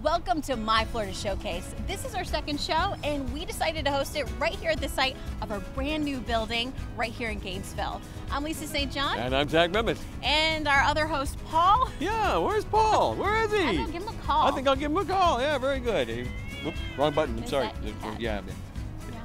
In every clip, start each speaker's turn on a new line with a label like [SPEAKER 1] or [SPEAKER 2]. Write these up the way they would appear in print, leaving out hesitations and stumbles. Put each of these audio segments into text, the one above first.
[SPEAKER 1] Welcome to My Florida Showcase. This is our second show, and we decided to host it right here at the site of our brand new building right here in Gainesville. I'm Lisa St. John.
[SPEAKER 2] And I'm Zach Memmott.
[SPEAKER 1] And our other host, Paul.
[SPEAKER 2] Yeah, where's Paul? Where is he?
[SPEAKER 1] I don't give him a call.
[SPEAKER 2] I think I'll give him a call. Yeah, very good. Hey, whoop, wrong button. I'm sorry. Yeah.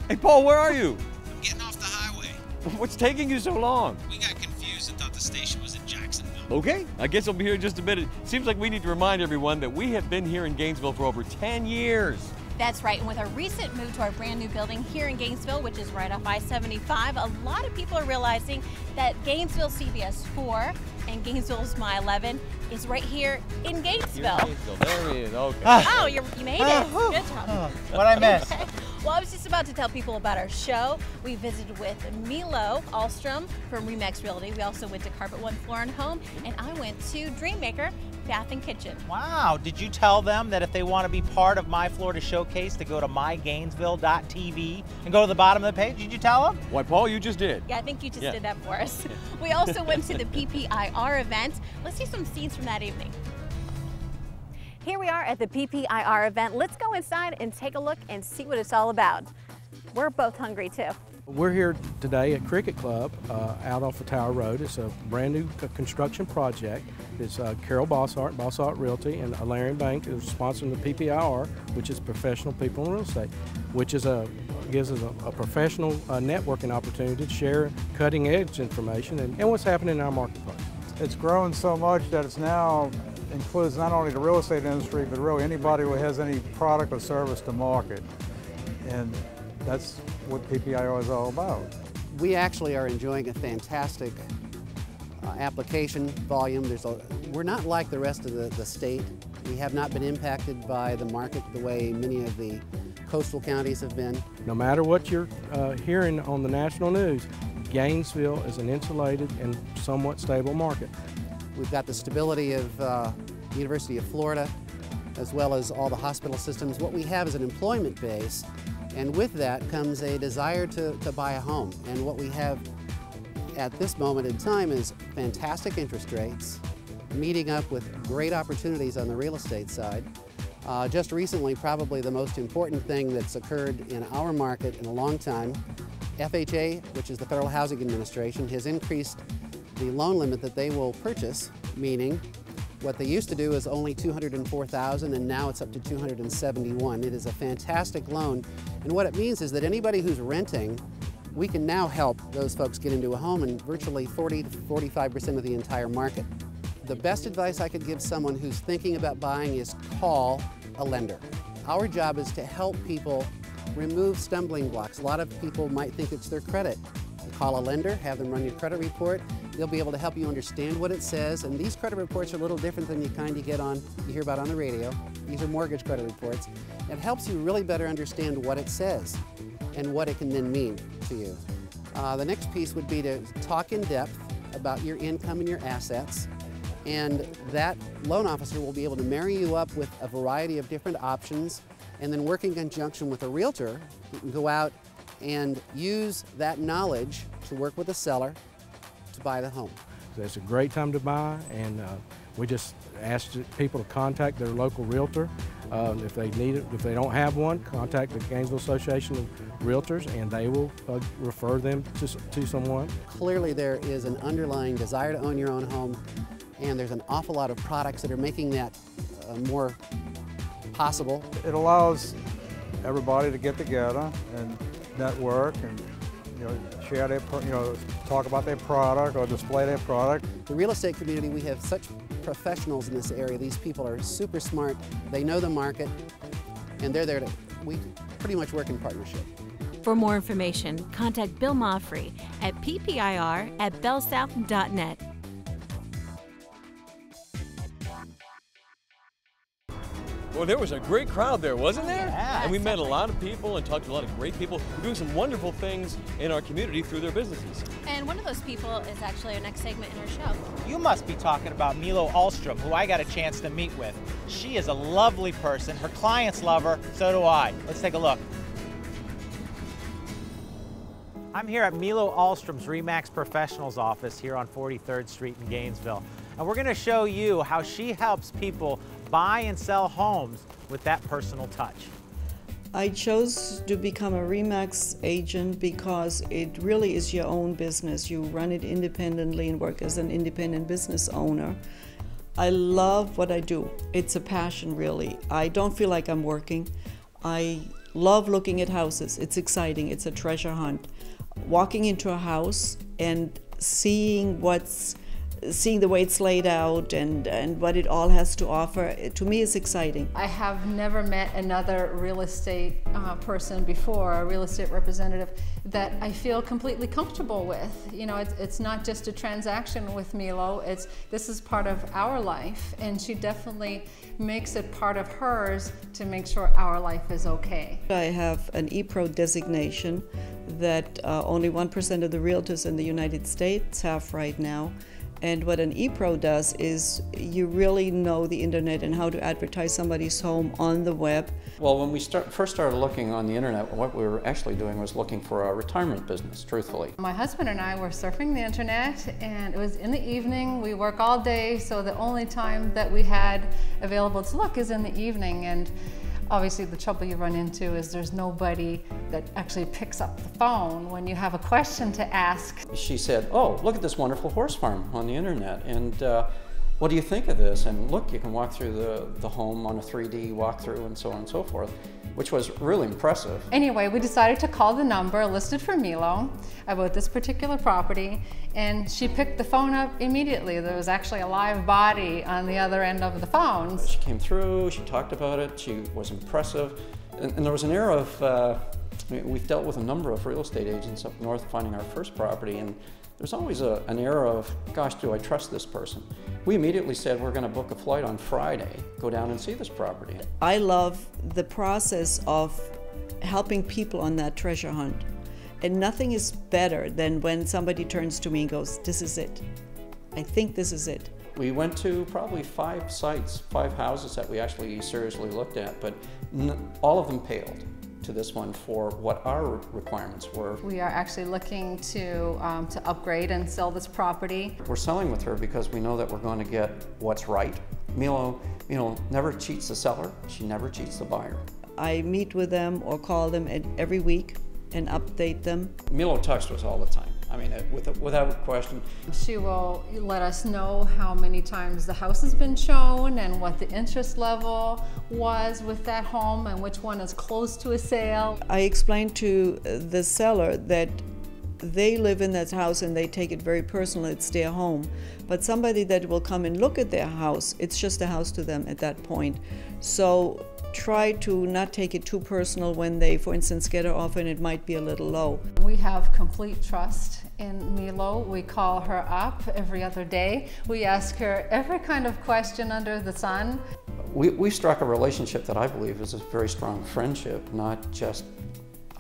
[SPEAKER 2] Hey, Paul, where are you?
[SPEAKER 3] I'm getting off the highway.
[SPEAKER 2] What's taking you so long?
[SPEAKER 3] We got confused and thought the station was in Jacksonville.
[SPEAKER 2] Okay, I guess I'll be here in just a minute. Seems like we need to remind everyone that we have been here in Gainesville for over 10 years.
[SPEAKER 1] That's right, and with our recent move to our brand new building here in Gainesville, which is right off I-75, a lot of people are realizing that Gainesville CBS 4 and Gainesville's My 11 is right here in Gainesville.
[SPEAKER 2] There he is, okay.
[SPEAKER 1] Oh, you made it. Good job.
[SPEAKER 4] What I missed?
[SPEAKER 1] Okay. Well, I was just about to tell people about our show. We visited with Milo Ahlstrom from Remax Realty. We also went to Carpet One Floor and Home, and I went to Dreammaker Bath and Kitchen.
[SPEAKER 4] Wow, did you tell them that if they want to be part of My Florida Showcase to go to mygainesville.tv and go to the bottom of the page? Did you tell them?
[SPEAKER 2] Why, Paul, you just did.
[SPEAKER 1] Yeah, I think you just did that for us. We also went to the PPIR event. Let's see some scenes from that evening. Here we are at the PPIR event. Let's go inside and take a look and see what it's all about. We're both hungry too.
[SPEAKER 5] We're here today at Cricket Club out off of Tower Road. It's a brand new construction project. It's Carol Bossart Realty, and Alarian Bank is sponsoring the PPIR, which is Professional People in Real Estate, which is gives us a professional networking opportunity to share cutting edge information and what's happening in our marketplace.
[SPEAKER 6] It's grown so much that it's now includes not only the real estate industry, but really anybody who has any product or service to market. And that's what PPIR is all about.
[SPEAKER 7] We actually are enjoying a fantastic application volume. We're not like the rest of the state. We have not been impacted by the market the way many of the coastal counties have been.
[SPEAKER 5] No matter what you're hearing on the national news, Gainesville is an insulated and somewhat stable market.
[SPEAKER 7] We've got the stability of the University of Florida, as well as all the hospital systems. What we have is an employment base, and with that comes a desire to buy a home. And what we have at this moment in time is fantastic interest rates, meeting up with great opportunities on the real estate side. Just recently, probably the most important thing that's occurred in our market in a long time, FHA, which is the Federal Housing Administration, has increased the loan limit that they will purchase, meaning what they used to do is only $204,000 and now it's up to $271,000. It is a fantastic loan, and what it means is that anybody who's renting, we can now help those folks get into a home in virtually 40 to 45% of the entire market. The best advice I could give someone who's thinking about buying is call a lender. Our job is to help people remove stumbling blocks. A lot of people might think it's their credit. Call a lender, have them run your credit report. They'll be able to help you understand what it says, and these credit reports are a little different than you hear about on the radio. These are mortgage credit reports. It helps you really better understand what it says and what it can then mean to you. The next piece would be to talk in depth about your income and your assets, and that loan officer will be able to marry you up with a variety of different options, and then work in conjunction with a realtor who can go out and use that knowledge to work with a seller to buy the home.
[SPEAKER 5] So it's a great time to buy, and we just ask people to contact their local realtor. If they need it, if they don't have one, contact the Gainesville Association of Realtors, and they will refer them to someone.
[SPEAKER 7] Clearly there is an underlying desire to own your own home, and there's an awful lot of products that are making that more possible.
[SPEAKER 6] It allows everybody to get together and network and share their, talk about their product or display their product.
[SPEAKER 7] The real estate community, we have such professionals in this area. These people are super smart. They know the market, and they're there we pretty much work in partnership.
[SPEAKER 1] For more information, contact Bill Moffrey at ppir@bellsouth.net.
[SPEAKER 2] Well, there was a great crowd there, wasn't there?
[SPEAKER 4] Yeah.
[SPEAKER 2] And we met a lot of people and talked to a lot of great people who are doing some wonderful things in our community through their businesses.
[SPEAKER 1] And one of those people is actually our next segment in our show.
[SPEAKER 4] You must be talking about Milo Ahlstrom, who I got a chance to meet with. She is a lovely person. Her clients love her, so do I. Let's take a look. I'm here at Milo Ahlstrom's Remax Professionals office here on 43rd Street in Gainesville. And we're going to show you how she helps people buy and sell homes with that personal touch.
[SPEAKER 8] I chose to become a RE/MAX agent because it really is your own business. You run it independently and work as an independent business owner. I love what I do. It's a passion, really. I don't feel like I'm working. I love looking at houses. It's exciting. It's a treasure hunt. Walking into a house and seeing the way it's laid out and what it all has to offer, to me is exciting.
[SPEAKER 9] I have never met another real estate person before, a real estate representative, that I feel completely comfortable with. You know, it's not just a transaction with Milo, this is part of our life, and she definitely makes it part of hers to make sure our life is okay.
[SPEAKER 8] I have an ePro designation that only 1% of the realtors in the United States have right now. And what an ePro does is you really know the internet and how to advertise somebody's home on the web.
[SPEAKER 10] Well, when we first started looking on the internet, what we were actually doing was looking for a retirement business, truthfully.
[SPEAKER 9] My husband and I were surfing the internet, and it was in the evening. We work all day, so the only time that we had available to look is in the evening. And obviously the trouble you run into is there's nobody that actually picks up the phone when you have a question to ask.
[SPEAKER 10] She said, "Oh, look at this wonderful horse farm on the internet, and what do you think of this? And look, you can walk through the home on a 3D walkthrough and so on and so forth," which was really impressive.
[SPEAKER 9] Anyway, we decided to call the number listed for Milo about this particular property, and she picked the phone up immediately. There was actually a live body on the other end of the phone.
[SPEAKER 10] She came through, she talked about it, she was impressive, and there was an air of, we've dealt with a number of real estate agents up north finding our first property, and there's always an air of, gosh, do I trust this person? We immediately said we're going to book a flight on Friday, go down and see this property.
[SPEAKER 8] I love the process of helping people on that treasure hunt. And nothing is better than when somebody turns to me and goes, "This is it. I think this is it."
[SPEAKER 10] We went to probably 5 sites, 5 houses that we actually seriously looked at, but all of them paled to this one for what our requirements were.
[SPEAKER 9] We are actually looking to upgrade and sell this property.
[SPEAKER 10] We're selling with her because we know that we're going to get what's right. Milo never cheats the seller. She never cheats the buyer.
[SPEAKER 8] I meet with them or call them every week and update them.
[SPEAKER 10] Milo talks to us all the time. I mean, without question.
[SPEAKER 9] She will let us know how many times the house has been shown and what the interest level was with that home and which one is close to a sale.
[SPEAKER 8] I explained to the seller that they live in that house and they take it very personal, it's their home. But somebody that will come and look at their house, it's just a house to them at that point. So try to not take it too personal when they, for instance, get an offer and it might be a little low.
[SPEAKER 9] We have complete trust in Milo. We call her up every other day. We ask her every kind of question under the sun.
[SPEAKER 10] We struck a relationship that I believe is a very strong friendship, not just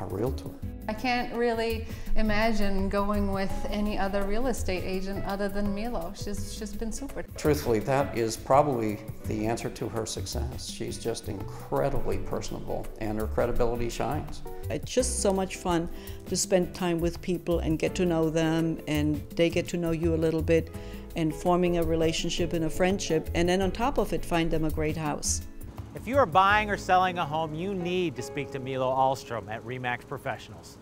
[SPEAKER 10] a realtor.
[SPEAKER 9] I can't really imagine going with any other real estate agent other than Milo. She's been super.
[SPEAKER 10] Truthfully, that is probably the answer to her success. She's just incredibly personable and her credibility shines.
[SPEAKER 8] It's just so much fun to spend time with people and get to know them, and they get to know you a little bit, and forming a relationship and a friendship, and then on top of it, find them a great house.
[SPEAKER 4] If you are buying or selling a home, you need to speak to Milo Ahlstrom at RE/MAX Professionals.